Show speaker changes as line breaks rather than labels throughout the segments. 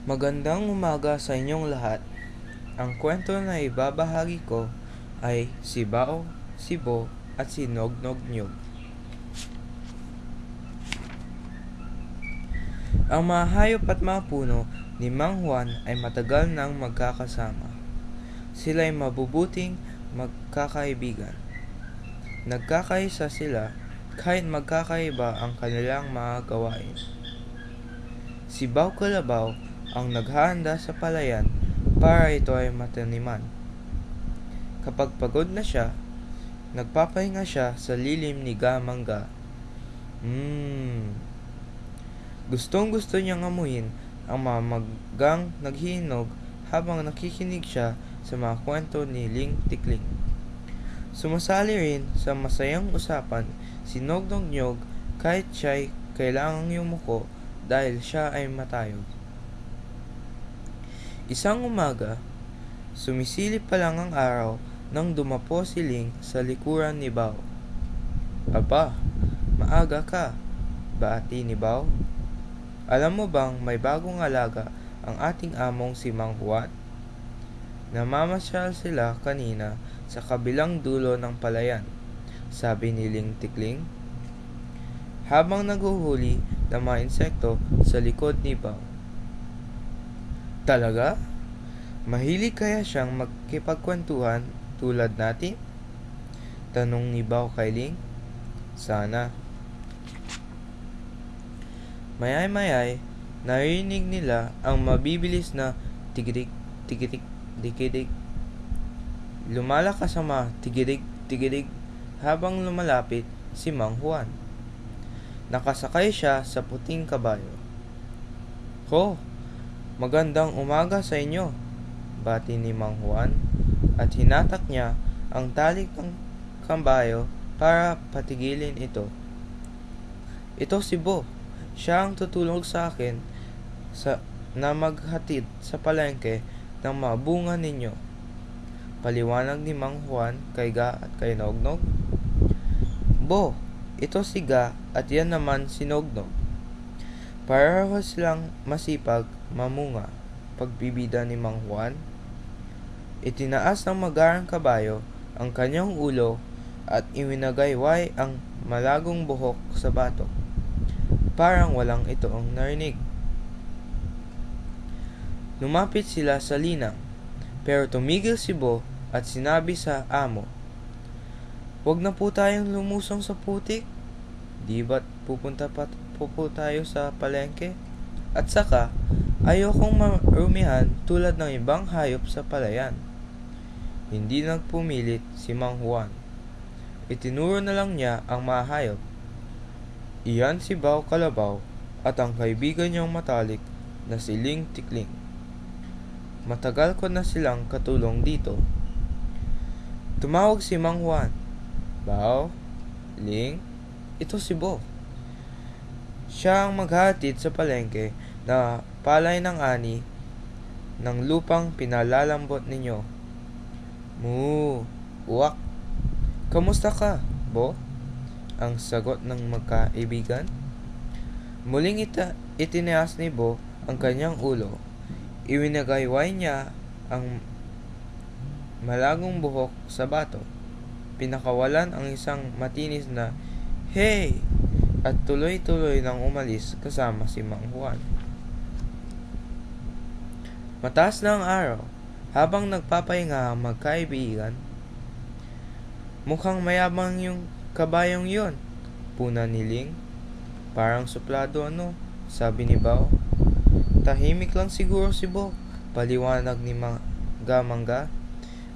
Magandang umaga sa inyong lahat. Ang kwento na ibabahagi ko ay si Bao, si Bo at si Nognog Nyog. Ang mga hayop at mga puno ni Mang Juan ay matagal nang magkakasama. Sila ay mabubuting magkakaibigan. Nagkakaisa sila kahit magkakaiba ang kanilang mga gawain. Si Bao Kalabaw ang naghahanda sa palayan para ito ay mataniman. Kapag pagod na siya, nagpapahinga siya sa lilim ni Gamangga. Gustong gusto niyang amuyin ang mga magang naghihinog habang nakikinig siya sa mga kwento ni Ling Tikling. Sumasali rin sa masayang usapan si Nognog Nyog kahit siya'y kailangang yumuko dahil siya ay matayog. Isang umaga, sumisilip pa lang ang araw nang dumapo si Ling sa likuran ni Bao. "Aba, maaga ka," bati ni Bao. "Alam mo bang may bagong alaga ang ating among si Mang Juan?" "Namamasyal sila kanina sa kabilang dulo ng palayan," sabi ni Ling Tikling, habang naghuhuli ng mga insekto sa likod ni Bao. "Talaga? Mahilig kaya siyang magkipagkwentuhan tulad natin?" tanong ni Bao kay Ling. "Sana." Mayay-mayay, narinig nila ang mabibilis na tigirik, tigirik, dikidik. Lumalakas ang mga tigirik, tigirik habang lumalapit si Mang Juan. Nakasakay siya sa puting kabayo. "Ho, magandang umaga sa inyo," bati ni Mang Juan at hinatak niya ang talik ng kabayo para patigilin ito. "Ito si Bo. Siya ang tutulong sa akin na maghatid sa palengke ng mga bunga ninyo," paliwanag ni Mang Juan kay Ga at kay Nognog. "Bo, ito si Ga at yan naman si Nognog. Pareho silang masipag mamunga," pagbibida ni Mang Juan. Itinaas ng magarang kabayo ang kanyang ulo at iwinagayway ang malagong buhok sa batok. Parang walang ito ang narinig. Lumapit sila sa linang, pero tumigil si Bo at sinabi sa amo, "Huwag na po tayong lumusong sa putik. Di ba't pupunta pa po tayo sa palengke? At saka, ayokong marumihan tulad ng ibang hayop sa palayan." Hindi nagpumilit si Mang Juan. Itinuro na lang niya ang mga hayop. Iyan si Bao Kalabaw at ang kaibigan niyang matalik na si Ling Tikling. "Matagal ko na silang katulong dito." Tumawag si Mang Juan. "Bao, Ling, ito si Bo. Siya ang maghahatid sa palengke na palay ng ani ng lupang pinalalambot ninyo." "Moo, uwak. Kamusta ka, Bo?" ang sagot ng magkaibigan. Muling itinaas ni Bo ang kanyang ulo. Iwinagayway niya ang malagong buhok sa bato. Pinakawalan ang isang matinis na "Hey!" at tuloy-tuloy nang umalis kasama si Mang Juan. Mataas na ang araw. Habang nagpapahinga ang magkaibigan, "Mukhang mayabang yung kabayong yon," puna ni Ling. "Parang suplado sabi ni Bao. "Tahimik lang siguro si Bo," paliwanag ni Gamangga.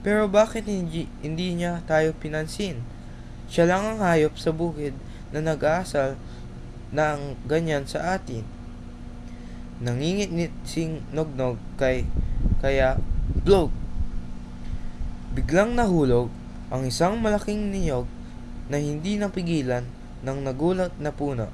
"Pero bakit hindi niya tayo pinansin? Siya lang ang hayop sa bukid na nag-aasal ng ganyan sa atin." Nangingit si Nognog kaya blog! Biglang nahulog ang isang malaking niyog na hindi napigilan ng nagulat na puno.